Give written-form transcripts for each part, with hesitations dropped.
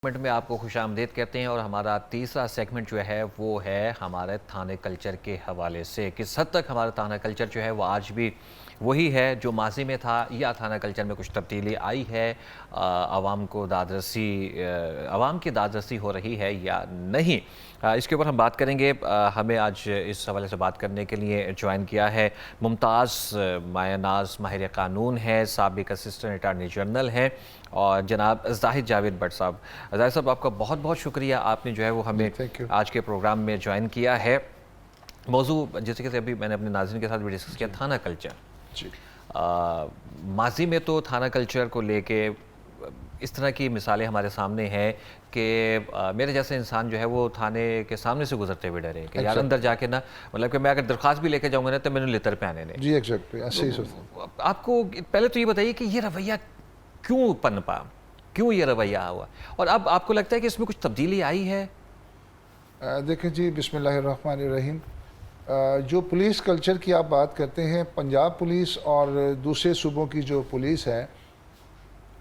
Segment में आपको खुशामदीद कहते हैं और हमारा तीसरा सेगमेंट जो है वो है हमारे थाने कल्चर के हवाले से। किस हद तक हमारा थाना कल्चर जो है वो आज भी वही है जो माजी में था, या थाना कल्चर में कुछ तब्दीली आई है, आवाम की दादरसी हो रही है या नहीं। इसके ऊपर हम बात करेंगे। हमें आज इस हवाले से बात करने के लिए ज्वाइन किया है मुमताज़ मायानाज, माहिर कानून है, साबिक असिस्टेंट अटारनी जनरल हैं, और जनाब जाहिद जावेद भट्ट साहब। जाहिद साहब, आपका बहुत बहुत शुक्रिया, आपने जो है वो हमें आज के प्रोग्राम में ज्वाइन किया है। मौजू जैसे कि अभी मैंने अपने नाज़रीन के साथ भी डिस्कस किया, थाना कल्चर जी। माजी में तो थाना कल्चर को लेके इस तरह की मिसालें हमारे सामने हैं कि मेरे जैसे इंसान जो है वो थाने के सामने से गुजरते हुए डरे कि यार अंदर जाके ना, मतलब कि मैं अगर दरख्वास्त भी लेके जाऊंगा ना तो मैंने लितर पे आने नहीं। जी एग्जैक्टली ऐसे ही आपको पहले तो ये बताइए कि ये रवैया क्यों पनपा, क्यों ये रवैया हुआ, और अब आपको लगता है कि इसमें कुछ तब्दीली आई है? देखें जी, बिस्मिल्लाहिर्रहमानिर्रहीम। जो पुलिस कल्चर की आप बात करते हैं, पंजाब पुलिस और दूसरे सूबों की जो पुलिस है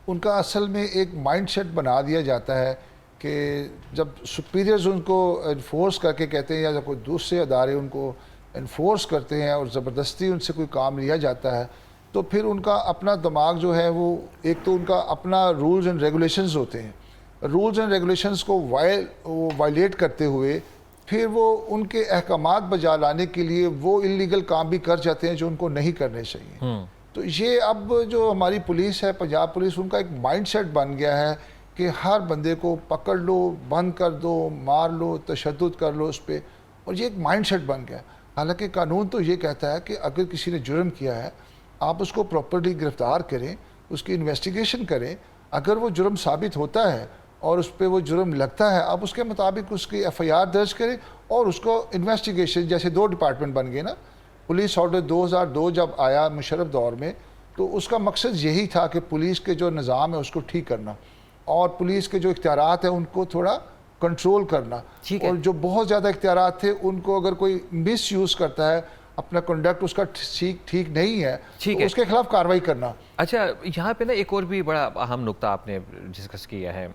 उनका असल में एक माइंडसेट बना दिया जाता है कि जब सुपीरियर्स उनको इन्फोर्स करके कहते हैं या जब कोई दूसरे अदारे उनको इन्फोर्स करते हैं और ज़बरदस्ती उनसे कोई काम लिया जाता है, तो फिर उनका अपना दिमाग जो है वो, एक तो उनका अपना रूल्स एंड रेगुलेशंस होते हैं, रूल्स एंड रेगुलेशंस को वायलेट करते हुए फिर वो उनके अहकामात बजा लाने के लिए वो इलीगल काम भी कर जाते हैं जो उनको नहीं करने चाहिए। तो ये अब जो हमारी पुलिस है, पंजाब पुलिस, उनका एक माइंडसेट बन गया है कि हर बंदे को पकड़ लो, बंद कर दो, मार लो, तशद्दुद कर लो उस पर, और ये एक माइंडसेट बन गया। हालांकि कानून तो ये कहता है कि अगर किसी ने जुर्म किया है आप उसको प्रॉपर्ली गिरफ़्तार करें, उसकी इन्वेस्टिगेशन करें, अगर वो जुर्म साबित होता है और उस पर वो जुर्म लगता है, आप उसके मुताबिक उसकी FIR दर्ज करें और उसको इन्वेस्टिगेशन, जैसे 2 डिपार्टमेंट बन गए ना। पुलिस ऑर्डर 2002 जब आया मुशर्रफ दौर में, तो उसका मकसद यही था कि पुलिस के जो निज़ाम है उसको ठीक करना और पुलिस के जो इख्तियारात हैं उनको थोड़ा कंट्रोल करना, और जो बहुत ज़्यादा इख्तियारात थे उनको अगर कोई मिस यूज़ करता है, अपना कंडक्ट उसका ठीक नहीं है, तो उसके खिलाफ कार्रवाई करना। अच्छा, यहाँ पे ना एक और भी बड़ा अहम नुक्ता आपने डिस्कस किया है।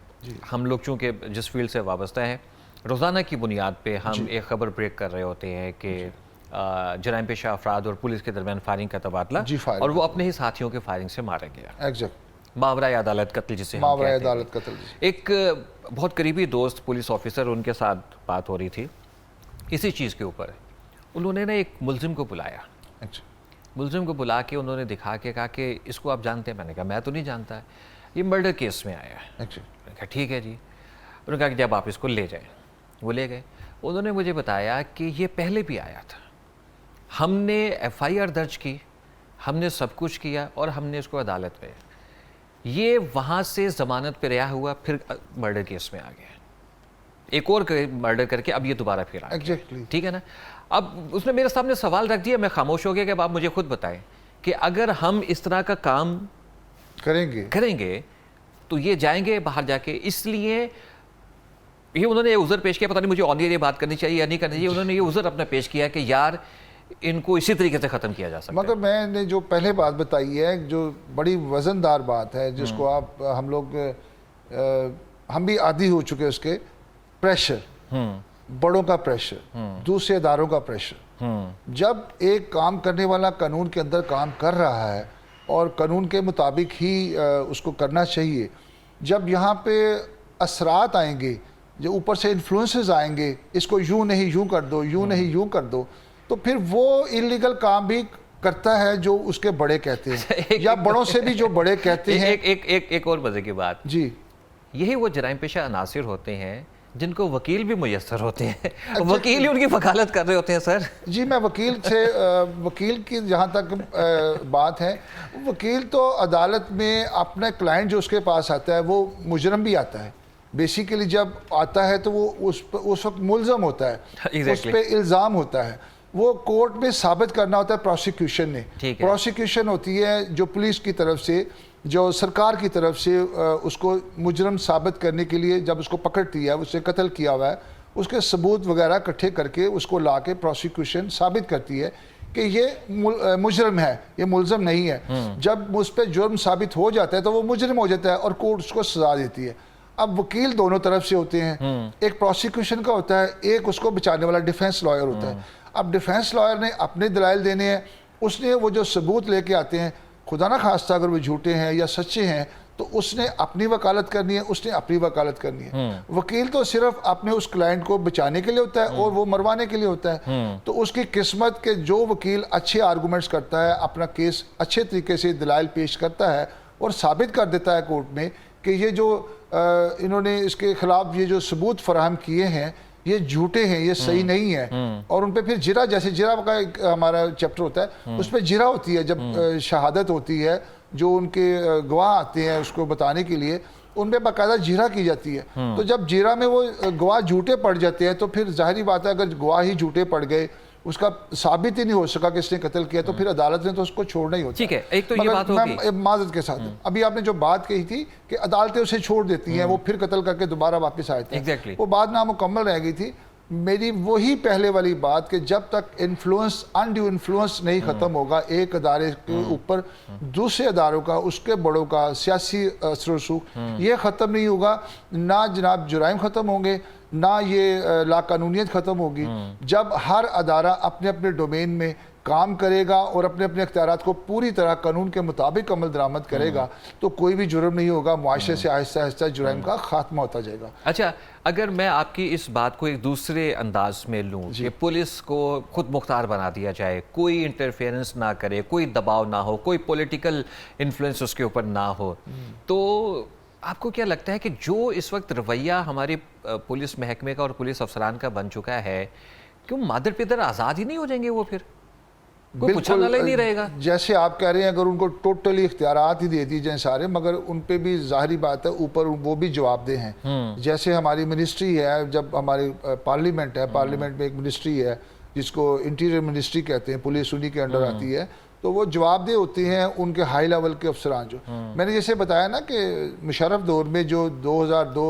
हम लोग चूँकि जिस फील्ड से वाबस्ता हैं, रोज़ाना की बुनियाद पे हम एक खबर ब्रेक कर रहे होते हैं कि जराइम पेशा अफराद और पुलिस के दरमियान फायरिंग का तबादला, और वो अपने ही साथियों के फायरिंग से मारा गया। मावरा अदालत कत्ल जिसे हम कहते हैं। एक बहुत करीबी दोस्त पुलिस ऑफिसर, उनके साथ बात हो रही थी इसी चीज़ के ऊपर। उन्होंने ना एक मुलजिम को बुलाया। मुलजिम को बुला के उन्होंने दिखा के कहा कि इसको आप जानते हैं? मैंने कहा मैं तो नहीं जानता, ये मर्डर केस में आया है। मैंने कहा ठीक है जी। उन्होंने कहा कि जब आप इसको ले जाएं। वो ले गए। उन्होंने मुझे बताया कि ये पहले भी आया था, हमने FIR दर्ज की, हमने सब कुछ किया और हमने इसको अदालत में, ये वहाँ से ज़मानत पे रिहा हुआ, फिर मर्डर केस में आ गया, एक और मर्डर करके अब ये दोबारा फिर आ गया। ठीक है ना। अब उसने मेरे सामने सवाल रख दिया, मैं खामोश हो गया कि अब आप मुझे खुद बताएं कि अगर हम इस तरह का काम करेंगे तो ये जाएंगे बाहर जाके। इसलिए ये उन्होंने ये उज़र पेश किया, पता नहीं मुझे ऑन ये बात करनी चाहिए या नहीं करनी चाहिए, उन्होंने ये उज़र अपना पेश किया कि यार इनको इसी तरीके से ख़त्म किया जा सकता है। मगर मैंने जो पहले बात बताई है, जो बड़ी वज़नदार बात है, जिसको आप हम भी आदी हो चुके उसके, प्रेशर, बड़ों का प्रेशर, दूसरे इदारों का प्रेशर। जब एक काम करने वाला कानून के अंदर काम कर रहा है और कानून के मुताबिक ही उसको करना चाहिए, जब यहाँ पे असरात आएंगे, जो ऊपर से इन्फ्लुएंसेस आएंगे, इसको यूँ नहीं यूँ कर दो, यूँ नहीं यूँ कर दो, तो फिर वो इलीगल काम भी करता है जो उसके बड़े कहते हैं या बड़ों से भी जो बड़े कहते हैं। एक और मजे की बात जी, यही वो जराइम पेशा अनासिर होते हैं जिनको वकील भी मुयस्सर होते हैं। वकील ही उनकी वकालत कर रहे होते हैं सर। जी, मैं वकील की जहाँ तक बात है, वकील तो अदालत में अपना क्लाइंट जो उसके पास आता है वो मुजरम भी आता है। बेसिकली जब आता है तो वो उस वक्त मुल्ज़म होता है, उस पर इल्ज़ाम होता है, वो कोर्ट में साबित करना होता है प्रोसिक्यूशन ने। प्रोसिक्यूशन होती है जो पुलिस की तरफ से, जो सरकार की तरफ से उसको मुजरम साबित करने के लिए, जब उसको पकड़ती है, उससे कत्ल किया हुआ है, उसके सबूत वगैरह इकट्ठे करके उसको ला के प्रोसिक्यूशन साबित करती है कि ये मुजरम है, ये मुल्ज़म नहीं है। जब उस पर जुर्म साबित हो जाता है तो वो मुजरम हो जाता है और कोर्ट उसको सजा देती है। अब वकील दोनों तरफ से होते हैं, एक प्रोसिक्यूशन का होता है, एक उसको बचाने वाला डिफेंस लॉयर होता है। अब डिफेंस लॉयर ने अपने दलाइल देने हैं, उसने वो जो सबूत लेके आते हैं, खुदा ना खास्ता अगर वो झूठे हैं या सच्चे हैं, तो उसने अपनी वकालत करनी है, उसने अपनी वकालत करनी है। वकील तो सिर्फ अपने उस क्लाइंट को बचाने के लिए होता है और वो मरवाने के लिए होता है। तो उसकी किस्मत के जो वकील अच्छे आर्गूमेंट्स करता है, अपना केस अच्छे तरीके से दलाइल पेश करता है और साबित कर देता है कोर्ट में कि ये जो इन्होंने इसके खिलाफ ये जो सबूत फराहम किए हैं ये झूठे हैं, ये सही नहीं है, और उन पे फिर जिरा, जैसे जिरा का एक हमारा चैप्टर होता है, उस पर जिरा होती है जब शहादत होती है, जो उनके गवाह आते हैं उसको बताने के लिए, उन पर बाकायदा जिरा की जाती है। तो जब जिरा में वो गवाह झूठे पड़ जाते हैं तो फिर जाहिर बात है अगर गवाह ही झूठे पड़ गए, उसका साबित ही नहीं हो सका कि इसने कत्ल किया, तो फिर अदालत ने तो उसको छोड़ना ही होता है। ठीक है, एक तो ये बात होगी माजरत के साथ, अभी आपने जो बात कही थी कि अदालतें उसे छोड़ देती हैं, वो फिर कत्ल करके दोबारा वापस आए थे, Exactly. वो बात नामुकम्मल रह गई थी। मेरी वही पहले वाली बात कि जब तक इन्फ्लुएंस, अनड्यू इन्फ्लुएंस नहीं ख़त्म होगा एक अदारे के ऊपर दूसरे अदारों का, उसके बड़ों का सियासी असर रसूख ये ख़त्म नहीं होगा, ना जनाब जुराइम ख़त्म होंगे, ना ये लाकानूनियत ख़त्म होगी। जब हर अदारा अपने अपने डोमेन में काम करेगा और अपने अपने अख्तियारात को पूरी तरह कानून के मुताबिक अमल दरामद करेगा, तो कोई भी जुर्म नहीं होगा, मुआशरे से आहिस्ता आहिस्ता जुराइम का खात्मा होता जाएगा। अच्छा, अगर मैं आपकी इस बात को एक दूसरे अंदाज में लूँ कि पुलिस को खुद मुख्तार बना दिया जाए, कोई इंटरफेरेंस ना करे, कोई दबाव ना हो, कोई पॉलिटिकल इन्फ्लुएंस उसके ऊपर ना हो, तो आपको क्या लगता है कि जो इस वक्त रवैया हमारे पुलिस महकमे का और पुलिस अफसरान का बन चुका है, क्यों मादर पिदर आज़ाद ही नहीं हो जाएंगे वो फिर? कोई पूछने वाला ही नहीं रहेगा। जैसे आप कह रहे हैं अगर उनको टोटली इख्तियारात ही दे दी जाए सारे, मगर उन पे भी जाहिर बात है ऊपर वो भी जवाबदेह हैं। जैसे हमारी मिनिस्ट्री है, जब हमारी पार्लियामेंट है, पार्लियामेंट में एक मिनिस्ट्री है जिसको इंटीरियर मिनिस्ट्री कहते हैं, पुलिस उन्हीं के अंडर आती है, तो वो जवाबदेह होती हैं उनके हाई लेवल के अफसरान। जो मैंने जैसे बताया ना कि मुशर्रफ दौर में जो 2002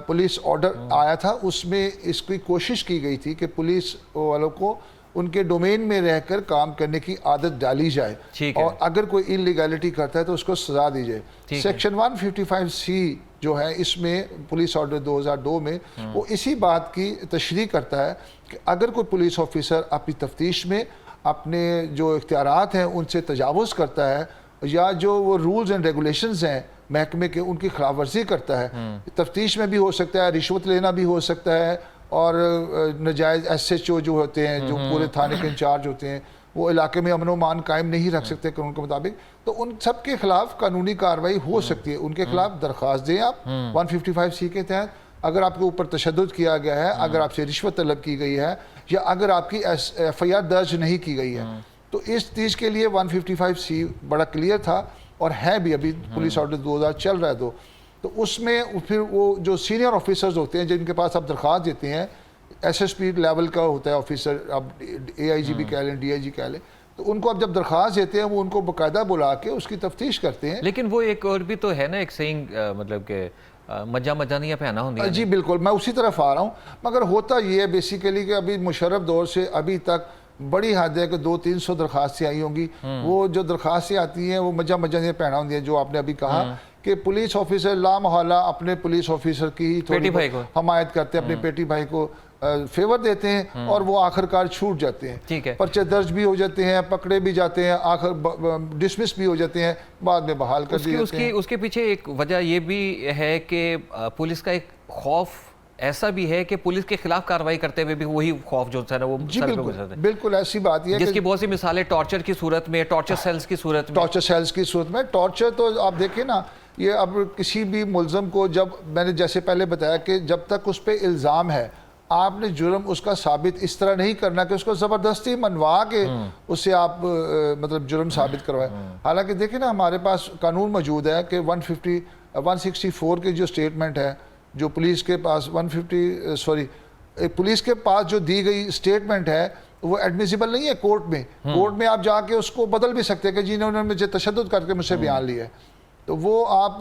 पुलिस ऑर्डर आया था, उसमें इसकी कोशिश की गई थी कि पुलिस वालों को उनके डोमेन में रहकर काम करने की आदत डाली जाए, और अगर कोई इलीगैलिटी करता है तो उसको सजा दी जाए। सेक्शन 155C जो है इसमें पुलिस ऑर्डर 2002 में वो इसी बात की तशरीह करता है कि अगर कोई पुलिस ऑफिसर अपनी तफ्तीश में अपने जो इख्तियारात हैं उनसे तजावुज़ करता है, या जो वो रूल्स एंड रेगुलेशंस हैं महकमे के उनकी खिलाफ वर्जी करता है, तफ्तीश में भी हो सकता है, रिश्वत लेना भी हो सकता है, और नजायज़ SHO जो होते हैं, जो पूरे थाने के इंचार्ज होते हैं, वो इलाके में अमन व मान कायम नहीं रख सकते कानून के मुताबिक, तो उन सब के खिलाफ कानूनी कार्रवाई हो सकती है। उनके खिलाफ दरख्वास्त दें आप 155C के तहत, अगर आपके ऊपर तशद्दुद किया गया है, अगर आपसे रिश्वत तलब की गई है, या अगर आपकी FIR दर्ज नहीं की गई है, तो इस चीज़ के लिए 155C बड़ा क्लियर था और है भी। अभी पुलिस ऑर्डर 2000 चल रहा है, तो उसमें फिर वो जो सीनियर ऑफिसर्स होते हैं जिनके पास आप दरख्वास्त देते हैं, SSP लेवल का होता है ऑफिसर, अब AIG भी कह लें, DIG कह लें, तो उनको आप जब दरख्वास्त देते हैं वो उनको बाकायदा बुला के उसकी तफ्तीश करते हैं। लेकिन वो एक और भी तो है ना, एक सेइंग, मतलब के मजा मजा नहीं पहना होंगे। जी बिल्कुल, मैं उसी तरफ आ रहा हूँ। मगर होता ये है बेसिकली कि अभी मुशर्रफ दौर से अभी तक बड़ी हद है कि 200-300 दरख्वास्तें आई होंगी। वो जो दरख्वास्तें आती हैं वो मजा नहीं पहना होंगी, जो आपने अभी कहा कि पुलिस ऑफिसर लामहला अपने पुलिस ऑफिसर की ही थोड़ी हमायत करते हैं, अपने पेटी भाई को फेवर देते हैं, और वो आखिरकार छूट जाते हैं। ठीक है, पर्चे दर्ज भी हो जाते हैं, पकड़े भी जाते हैं, आखिर डिसमिस भी हो जाते हैं, बाद में बहाल कर दिए जाते हैं। उसके पीछे एक वजह ये भी है कि पुलिस का एक खौफ ऐसा भी है कि पुलिस के खिलाफ कार्रवाई करते हुए भी वही खौफ जो है ना वो बिल्कुल ऐसी बात है, जिसकी बहुत सी मिसालें टॉर्चर की सूरत में, टॉर्चर सेल्स की सूरत में। टॉर्चर तो आप देखें ना, ये अब किसी भी मुलजम को, जब मैंने जैसे पहले बताया कि जब तक उस पर इल्ज़ाम है, आपने जुर्म उसका साबित इस तरह नहीं करना कि उसको ज़बरदस्ती मनवा के उससे आप मतलब जुर्म साबित करवाएं। हालांकि देखिए ना, हमारे पास कानून मौजूद है कि 164 की जो स्टेटमेंट है, जो पुलिस के पास पुलिस के पास जो दी गई स्टेटमेंट है वो एडमिसिबल नहीं है कोर्ट में। कोर्ट में आप जाके उसको बदल भी सकते हैं कि जिन्होंने मुझे तशद्दुद करके मुझसे बयान लिया है, तो वो आप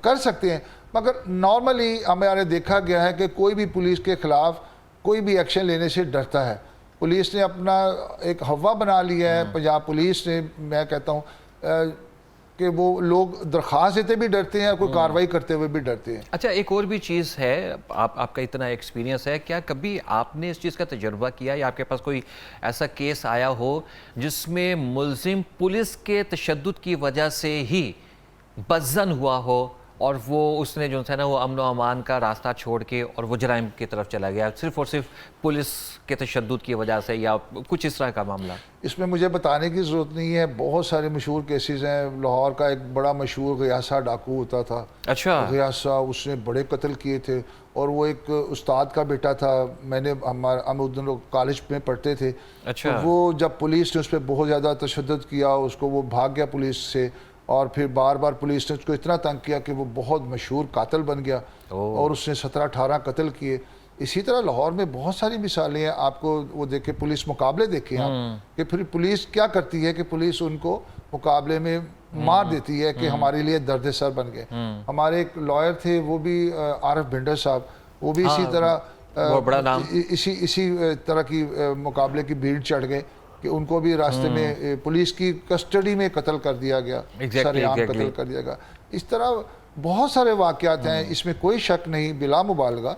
कर सकते हैं। मगर नॉर्मली हमारे देखा गया है कि कोई भी पुलिस के खिलाफ कोई भी एक्शन लेने से डरता है। पुलिस ने अपना एक हवा बना लिया है, पंजाब पुलिस ने, मैं कहता हूँ कि वो लोग दरख्वास्त देते भी डरते हैं, कोई कार्रवाई करते हुए भी डरते हैं। अच्छा, एक और भी चीज़ है, आपका इतना एक्सपीरियंस है, क्या कभी आपने इस चीज़ का तजुर्बा किया या आपके पास कोई ऐसा केस आया हो जिसमें मुल्जिम पुलिस के तशद्दुद की वजह से ही बदज़न हुआ हो और वो उसने जो है ना वो अमन व अमान का रास्ता छोड़ के और वो जराइम की तरफ चला गया सिर्फ़ और सिर्फ पुलिस के तशद्दुद की वजह से, या कुछ इस तरह का मामला? इसमें मुझे बताने की ज़रूरत नहीं है, बहुत सारे मशहूर केसेस हैं। लाहौर का एक बड़ा मशहूर गयासा डाकू होता था। अच्छा। गयासा, उसने बड़े कत्ल किए थे और वो एक उस्ताद का बेटा था। हम उस दिन कॉलेज में पढ़ते थे। अच्छा। तो वो जब पुलिस ने उस पर बहुत ज़्यादा तशद्दुद किया, उसको वो भाग गया पुलिस से और फिर बार बार पुलिस ने उसको इतना तंग किया कि वो बहुत मशहूर कातिल बन गया और उसने 17-18 कत्ल किए। इसी तरह लाहौर में बहुत सारी मिसालें हैं, आपको वो देखे, पुलिस मुकाबले देखे आप कि फिर पुलिस क्या करती है कि पुलिस उनको मुकाबले में मार देती है कि हमारे लिए दर्द सर बन गए। हमारे एक लॉयर थे, वो भी आरिफ भिंडर साहब, वो भी इसी तरह बड़ा नाम, इसी तरह की मुकाबले की भीड़ चढ़ गए कि उनको भी रास्ते में पुलिस की कस्टडी में कत्ल कर दिया गया, सरेआम कत्ल कर दिया गया। इस तरह बहुत सारे वाक़यात हैं, इसमें कोई शक नहीं बिला मुबालगा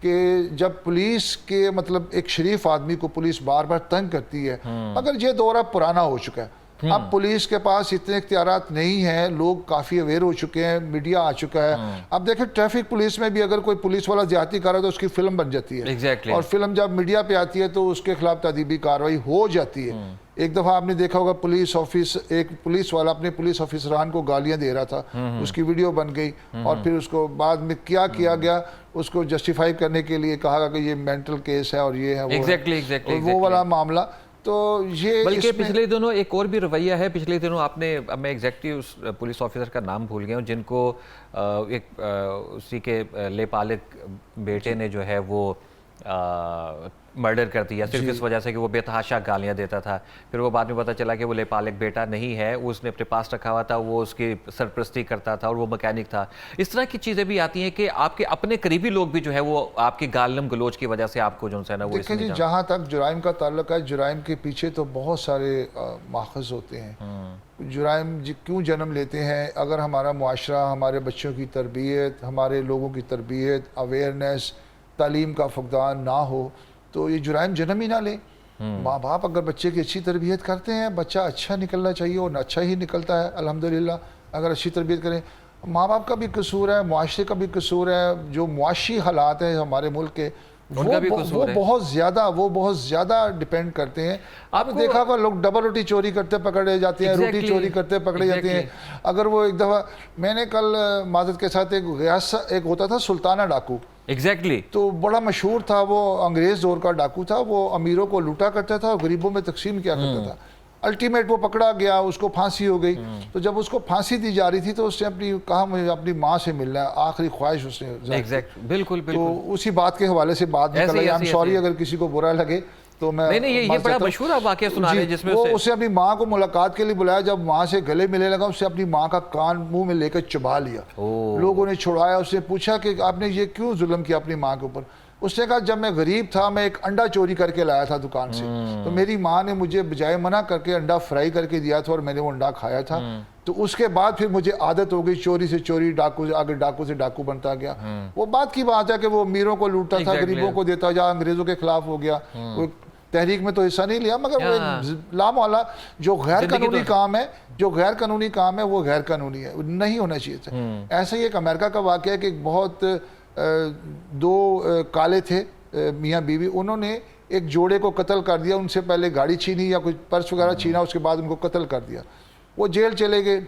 कि जब पुलिस के मतलब एक शरीफ आदमी को पुलिस बार बार तंग करती है, मगर ये दौर अब पुराना हो चुका है। अब पुलिस के पास इतने इख्तियारात नहीं हैं, लोग काफ़ी अवेयर हो चुके हैं, मीडिया आ चुका है। अब देखें ट्रैफिक पुलिस में भी अगर कोई पुलिस वाला ज्यादती कर रहा है तो उसकी फिल्म बन जाती है। और फिल्म जब मीडिया पे आती है तो उसके खिलाफ तदीबी कार्रवाई हो जाती है। एक दफ़ा आपने देखा होगा पुलिस ऑफिस, एक पुलिस वाला अपने पुलिस ऑफिसरान को गालियां दे रहा था, उसकी वीडियो बन गई और फिर उसको बाद में क्या किया गया, उसको जस्टिफाई करने के लिए कहा कि ये मेंटल केस है और ये है वो वाला मामला। तो ये बल्कि पिछले दिनों एक और भी रवैया है, पिछले दिनों आपने, अब मैं एग्जैक्टली उस पुलिस ऑफिसर का नाम भूल गया हूँ जिनको उसी के लेपालिक बेटे ने जो है वो मर्डर कर दिया सिर्फ इस वजह से कि वो बेतहाशा गालियां देता था। फिर वो बाद में पता चला कि वो लेपालिक बेटा नहीं है, उसने अपने पास रखा हुआ था, वो उसकी सरपरस्ती करता था और वो मैकेनिक था। इस तरह की चीज़ें भी आती हैं कि आपके अपने करीबी लोग भी जो है वो आपके गालम गलोच की वजह से आपको जो है ना वो। देखिए जी, जहाँ तक जुराइम का ताल्लुक है, जुराइम के पीछे तो बहुत सारे माखज़ होते हैं। जुराइम क्यों जन्म लेते हैं? अगर हमारा मुआशरा, हमारे बच्चों की तरबियत, हमारे लोगों की तरबियत, अवेयरनेस, तालीम का फुकदान ना हो तो ये जुराइम जन्म ही ना ले। माँ बाप अगर बच्चे की अच्छी तरबियत करते हैं, बच्चा अच्छा निकलना चाहिए और अच्छा ही निकलता है अल्हम्दुलिल्लाह। अगर अच्छी तरबियत करें, माँ बाप का भी कसूर है, मुआशरे का भी कसूर है, जो मुआशी हालात हैं हमारे मुल्क के वो बहुत ज़्यादा डिपेंड करते हैं। आपने देखा होगा लोग डबल रोटी चोरी करते पकड़े जाते हैं, रोटी चोरी करते पकड़े जाते हैं। अगर वो एक दफ़ा, मैंने कल मादत के साथ एक होता था सुल्ताना डाकू, तो बड़ा मशहूर था, वो अंग्रेज़ दौर का डाकू था, वो अमीरों को लूटा करता था और गरीबों में तकसीम किया करता था। अल्टीमेट वो पकड़ा गया, उसको फांसी हो गई। तो जब उसको फांसी दी जा रही थी तो उसने कहा मुझे अपनी माँ से मिलना है, आखिरी ख्वाहिश उसने। बिल्कुल। तो उसी बात के हवाले से बात निकल आई। आई एम सॉरी अगर किसी को बुरा लगे तो मैं नहीं, ये बड़ा मशहूर वाक़या सुना रहे हैं जिसमें वो उसे अपनी माँ को मुलाकात के लिए बुलाया, जब माँ से गले मिलने लगा उससे अपनी माँ का कान मुंह में लेकर चबा लिया। लोगों ने छुड़ाया, उससे पूछा कि आपने ये क्यों जुल्म किया अपनी माँ के ऊपर? उसने कहा जब मैं गरीब था मैं एक अंडा चोरी करके लाया था दुकान से, तो मेरी माँ ने मुझे बजाय मना करके अंडा फ्राई करके दिया था और मैंने वो अंडा खाया था। तो उसके बाद फिर मुझे आदत हो गई चोरी से चोरी, डाकू से आगे डाकू से डाकू बनता गया। वो बात की बात है कि वो अमीरों को लूटता था, गरीबों को देता, जा अंग्रेजों के खिलाफ हो गया। वो तहरीक में तो हिस्सा नहीं लिया, मगर वो एक लामवाला जो गैर कानूनी काम है, वो गैर कानूनी है, नहीं होना चाहिए। ऐसा ही एक अमेरिका का वाक़या है कि बहुत दो काले थे मियाँ बीवी, उन्होंने एक जोड़े को कत्ल कर दिया। उनसे पहले गाड़ी छीनी या कुछ पर्स वगैरह छीना, उसके बाद उनको कत्ल कर दिया। वो जेल चले गए,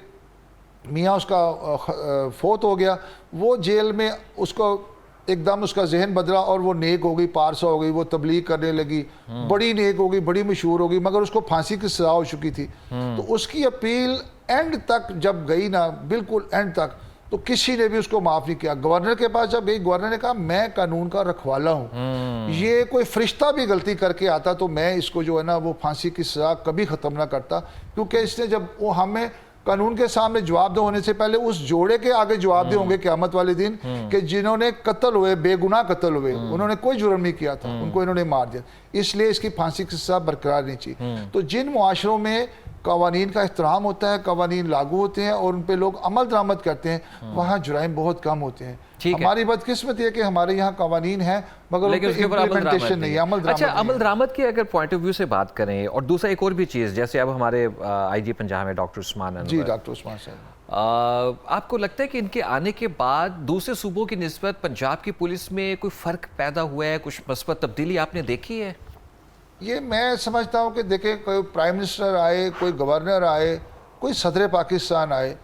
मियाँ उसका फौत हो गया। वो जेल में उसको एकदम उसका जहन बदला और वो नेक हो गई, पारसा हो गई, वो तबलीग करने लगी, बड़ी नेक हो गई, बड़ी मशहूर हो गई, मगर उसको फांसी की सज़ा हो चुकी थी। तो उसकी अपील एंड तक जब गई ना, बिल्कुल एंड तक, तो किसी ने भी उसको माफ़ नहीं किया। गवर्नर के पास जब गई, गवर्नर ने कहा मैं कानून का रखवाला हूँ, ये कोई फरिश्ता भी गलती करके आता तो मैं इसको जो है ना वो फांसी की सज़ा कभी ख़त्म ना करता, क्योंकि इसने जब वो हमें कानून के सामने जवाबदेह होने से पहले उस जोड़े के आगे जवाबदेह होंगे क़यामत वाले दिन कि जिन्होंने कत्ल हुए, बेगुनाह कत्ल हुए, उन्होंने कोई जुर्म नहीं किया था, उनको इन्होंने मार दिया, इसलिए इसकी फांसी की सज़ा बरकरार नहीं चाहिए। तो जिन मुआशरों में कवानीन का एहतराम होता है, कवानीन लागू होते हैं और उन पे लोग अमल दरामद करते हैं, वहाँ जुराइम बहुत कम होते हैं। हमारी बदकिस्मती है कि हमारे यहाँ कवानीन है मगर लेकिन उसके ऊपर इम्प्लीमेंटेशन नहीं है, अमल दरामद। अच्छा, अमल दरामद की अगर पॉइंट ऑफ व्यू से बात करें, और दूसरा एक और भी चीज़, जैसे अब हमारे आईजी पंजाब है डॉक्टर उस्मान अनवर। जी, डॉक्टर उस्मान साहब, आपको लगता है कि इनके आने के बाद दूसरे सूबों की निस्बत पंजाब की पुलिस में कोई फ़र्क पैदा हुआ है, कुछ मस्बत तब्दीली आपने देखी है? ये मैं समझता हूँ कि देखें, कोई प्राइम मिनिस्टर आए, कोई गवर्नर आए, कोई सदर पाकिस्तान आए,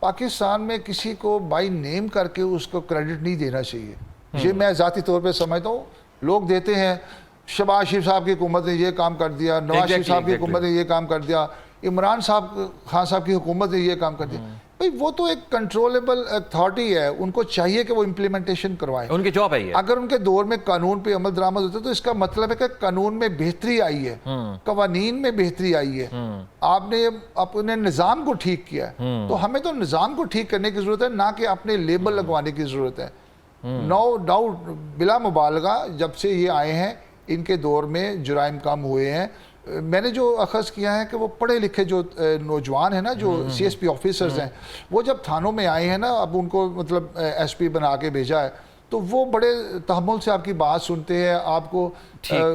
पाकिस्तान में किसी को बाई नेम करके उसको क्रेडिट नहीं देना चाहिए। ये मैं ज़ाती तौर पे समझता हूँ। लोग देते हैं शहबाज शरीफ साहब की हुकूमत ने ये काम कर दिया, नवाज शरीफ साहब की हुकूमत ने ये काम कर दिया, इमरान साहब खान साहब की हुकूमत ने ये काम कर दिया। भाई वो तो एक कंट्रोलेबल अथॉरिटी है, उनको चाहिए कि वो इम्प्लीमेंटेशन करवाएं, उनकी जॉब है ये। अगर उनके दौर में कानून पे अमल दरामद होता है तो इसका मतलब है कि कानून में बेहतरी आई है, कवानीन में बेहतरी आई है, आपने अपने निज़ाम को ठीक किया है। तो हमें तो निज़ाम को ठीक करने की ज़रूरत है, ना कि अपने लेबल लगवाने की ज़रूरत है। नो डाउट, बिला मुबालगा, जब से ये आए हैं इनके दौर में जुराइम कम हुए हैं। मैंने जो अखज़ किया है कि वो पढ़े लिखे जो नौजवान हैं ना, जो CSP ऑफिसर्स हैं, वो जब थानों में आए हैं ना, अब उनको मतलब SP बना के भेजा है, तो वो बड़े तहम्मुल से आपकी बात सुनते हैं, आपको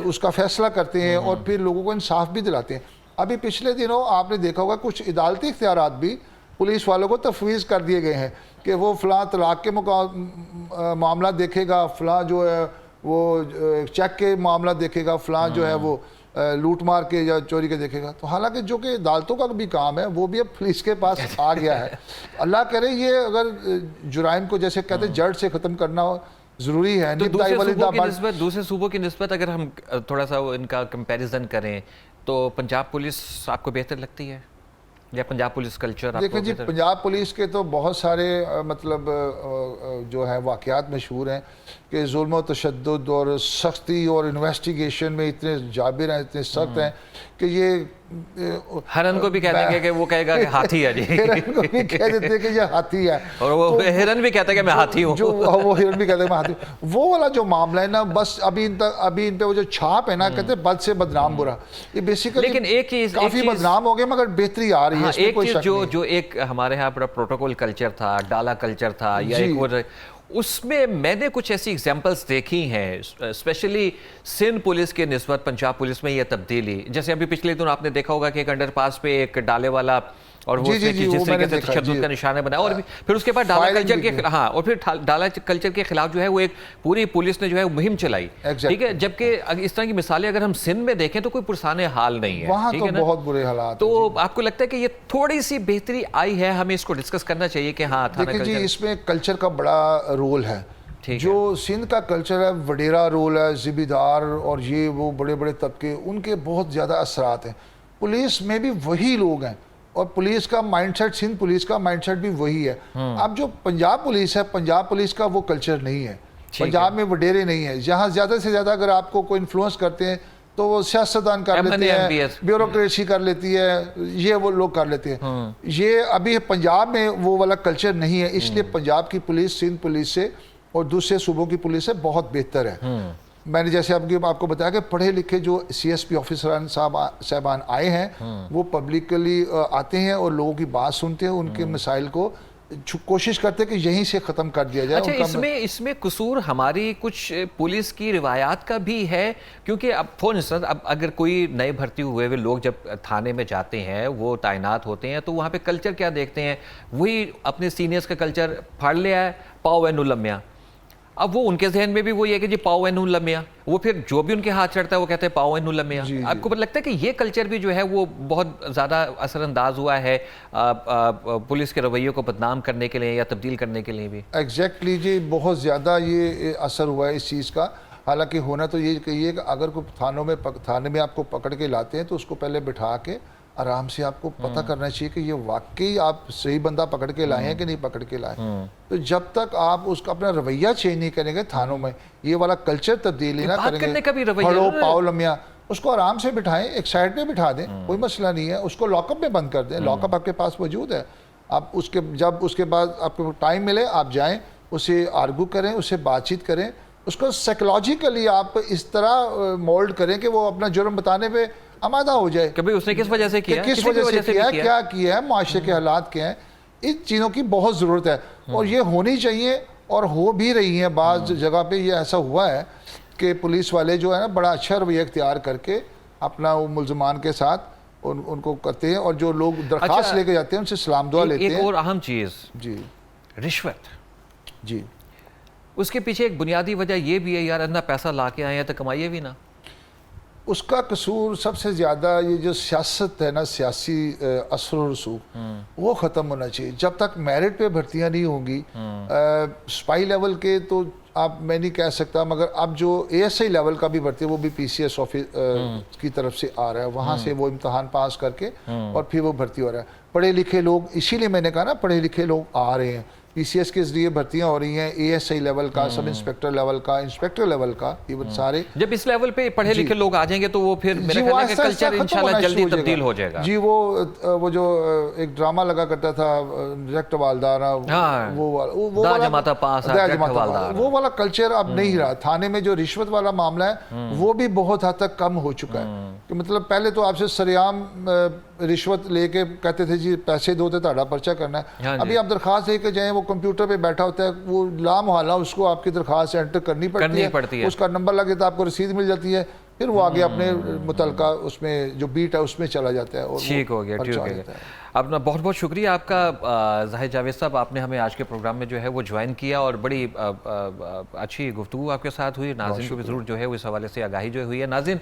उसका फैसला करते हैं और फिर लोगों को इंसाफ भी दिलाते हैं। अभी पिछले दिनों आपने देखा होगा कुछ अदालती इख्तियारात भी पुलिस वालों को तफवीज़ कर दिए गए हैं कि वो फ़लाँ तलाक के मामला देखेगा, फ़लाँ जो है वो चेक के मामला देखेगा, फ़लाँ जो है वो लूट मार के या चोरी के देखेगा। तो हालांकि जो कि अदालतों का भी काम है वो भी अब पुलिस के पास आ गया है। अल्लाह करे ये अगर जुराइम को जैसे कहते हैं जड़ से ख़त्म करना ज़रूरी है। तो दूसरे सूबों की निस्बत अगर हम थोड़ा सा इनका कंपैरिजन करें तो पंजाब पुलिस आपको बेहतर लगती है या पंजाब पुलिस कल्चर? देखिए जी, पंजाब पुलिस के तो बहुत सारे मतलब जो है वाक़यात मशहूर हैं कि जुल्म व तशद्दुद और सख्ती और इन्वेस्टिगेशन में इतने जाबिर हैं, इतने सख्त हैं कि ये हिरन को भी कह देंगे कि वो कहेगा कि हाथी है जी। हिरन को भी कह देते हैं कि ये हाथी है, और वो तो हिरन भी कहता है कि मैं हाथी हूँ। जो वो हिरन भी कहते हैं मैं हाथी हूँ। वो वाला जो मामला है ना, बस अभी इन पे वो जो छाप है ना, कहते हैं बद से बदनाम बुरा, ये बेसिकली लेकिन एक चीज काफ़ी बदनाम हो गए मगर बेहतरी आ रही है। एक चीज जो एक हमारे यहाँ बड़ा प्रोटोकॉल कल्चर था, डाला कल्चर था, या एक और, उसमें मैंने कुछ ऐसी एग्जांपल्स देखी हैं, स्पेशली सिंध पुलिस के निस्बत पंजाब पुलिस में यह तब्दीली। जैसे अभी पिछले दिन आपने देखा होगा कि एक अंडरपास पे एक डाले वाला और वो जिस तरीके से तशद्दुद का निशाना बनाया, और फिर उसके बाद डाला कल्चर के और फिर डाला कल्चर के खिलाफ जो है वो एक पूरी पुलिस ने जो है मुहिम चलाई, ठीक है। जबकि इस तरह की मिसालें अगर हम सिंध में देखें तो कोई पुरसाने हाल नहीं है, वहाँ तो बहुत बुरे हालात। तो आपको लगता है कि ये थोड़ी सी बेहतरी आई है, हमें इसको डिस्कस करना चाहिए कि हाँ देखिए जी, इसमें कल्चर का बड़ा रोल है। जो सिंध का कल्चर है, वडेरा रोल है, जिम्मेदार और ये वो बड़े बड़े तबके, उनके बहुत ज़्यादा असरात हैं। पुलिस में भी वही लोग हैं और पुलिस का माइंडसेट, सिंध पुलिस का माइंडसेट भी वही है। अब जो पंजाब पुलिस है, पंजाब पुलिस का वो कल्चर नहीं है। पंजाब में वडेरे नहीं है, जहाँ ज़्यादा से ज़्यादा अगर आपको कोई इन्फ्लुएंस करते हैं तो वो सियासतदान कर लेते हैं, ब्यूरोक्रेसी कर लेती है, ये वो लोग कर लेते हैं। ये अभी पंजाब में वो वाला कल्चर नहीं है, इसलिए पंजाब की पुलिस सिंध पुलिस से और दूसरे सूबों की पुलिस से बहुत बेहतर है। मैंने जैसे आपको बताया कि पढ़े लिखे जो CSP ऑफिसरान साहबान आए हैं, वो पब्लिकली आते हैं और लोगों की बात सुनते हैं, उनके मसाइल को कोशिश करते हैं कि यहीं से ख़त्म कर दिया जाए। अच्छा, इसमें कसूर हमारी कुछ पुलिस की रिवायात का भी है, क्योंकि अब फॉर इंस्टेंस अब अगर कोई नए भर्ती हुए हुए लोग जब थाने में जाते हैं, वो तैनात होते हैं, तो वहाँ पे कल्चर क्या देखते हैं, वही अपने सीनियर्स का कल्चर फाड़ लिया है, पाओ एनु लम्या। अब वो उनके जहन में भी वही है कि जी पाओ एनु लम्या, वो फिर जो भी उनके हाथ चढ़ता है वो कहते हैं पाओ एनु लम्या। आपको पता लगता है कि ये कल्चर भी जो है वो बहुत ज़्यादा असरअंदाज हुआ है पुलिस के रवैये को बदनाम करने के लिए या तब्दील करने के लिए भी? एग्जैक्टली जी, बहुत ज़्यादा ये असर हुआ है इस चीज़ का। हालांकि होना तो ये कहिए कि अगर कोई थाने में आपको पकड़ के लाते हैं तो उसको पहले बिठा के आराम से आपको पता करना चाहिए कि ये वाकई आप सही बंदा पकड़ के लाए हैं कि नहीं पकड़ के लाए। तो जब तक आप उसका अपना रवैया चेंज नहीं करेंगे, थानों में ये वाला कल्चर तब्दीली ना करेंगे, फड़ो पाओ लम्या, उसको आराम से बिठाएं, एक साइड पे बिठा दें, कोई मसला नहीं है। उसको लॉकअप में बंद कर दें, लॉकअप आपके पास मौजूद है। आप उसके बाद आपको टाइम मिले आप जाएँ, उसे आर्गू करें, उससे बातचीत करें, उसको साइकोलॉजिकली आप इस तरह मोल्ड करें कि वो अपना जुर्म बताने पे आमादा हो जाए कभी उसने किस वजह से कि किया, किस किसी भी वजह से भी किया, क्या किया है, माशरे के हालात क्या हैं, इन चीज़ों की बहुत ज़रूरत है और ये होनी चाहिए और हो भी रही है। बाज़ जगह पे ये ऐसा हुआ है कि पुलिस वाले जो है ना बड़ा अच्छा रवैया इख्तियार करके अपना वो मुल्ज़मान के साथ उनको करते हैं और जो लोग दरख्वास्त अच्छा, लेके जाते हैं उनसे सलाम दुआ लेते एक हैं। और अहम चीज़, जी रिश्वत। जी, उसके पीछे एक बुनियादी वजह ये भी है यार, इतना पैसा ला के आए हैं तो कमाइए भी ना। उसका कसूर सबसे ज़्यादा ये जो सियासत है ना, सियासी असर और रसूख, वो ख़त्म होना चाहिए। जब तक मेरिट पे भर्तियां नहीं होंगी, स्पाई लेवल के तो आप मैं नहीं कह सकता, मगर अब जो ASI लेवल का भी भर्ती है वो भी PCS ऑफिस की तरफ से आ रहा है, वहाँ से वो इम्तहान पास करके और फिर वो भर्ती हो रहा है। पढ़े लिखे लोग, इसीलिए मैंने कहा ना पढ़े लिखे लोग आ रहे हैं, PCS के जरिए भर्तियां हो रही हैं, ASI लेवल का, सब इंस्पेक्टर लेवल का, इंस्पेक्टर लेवल का, इवन सारे। जब इस लेवल पे पढ़े लिखे लोग आ जाएंगे तो वो फिर मेरे ख्याल है कि कल्चर इंशाल्लाह जल्दी तब्दील हो जाएगा। जी वो जो एक ड्रामा लगा करता था डायरेक्ट वालदारा, वो वाला कल्चर अब नहीं रहा। थाने में जो रिश्वत वाला मामला है वो भी बहुत हद तक कम हो चुका है कि मतलब पहले तो आपसे सरेआम रिश्वत लेके कहते थे जी पैसे दो तो ताड़ा पर्चा करना है। अभी आप दरखास्त लेके जाएं, वो कंप्यूटर पे बैठा होता है, वो लामहला उसको आपकी दरखास्त एंटर करनी पड़ती है, उसका नंबर लगे तो आपको रसीद मिल जाती है, फिर वो आगे अपने मुतलका उसमें जो बीट है उसमें चला जाता है और ठीक हो गया, ठीक हो गया। अपना बहुत बहुत शुक्रिया आपका जाहिद जावेद साहब, आपने हमें आज के प्रोग्राम में जो है वो ज्वाइन किया और बड़ी अच्छी गुफ्तगू आपके साथ हुई। नाज़रीन को भी ज़रूर जो है वो इस हवाले से आगाही जो हुई है। नाज़रीन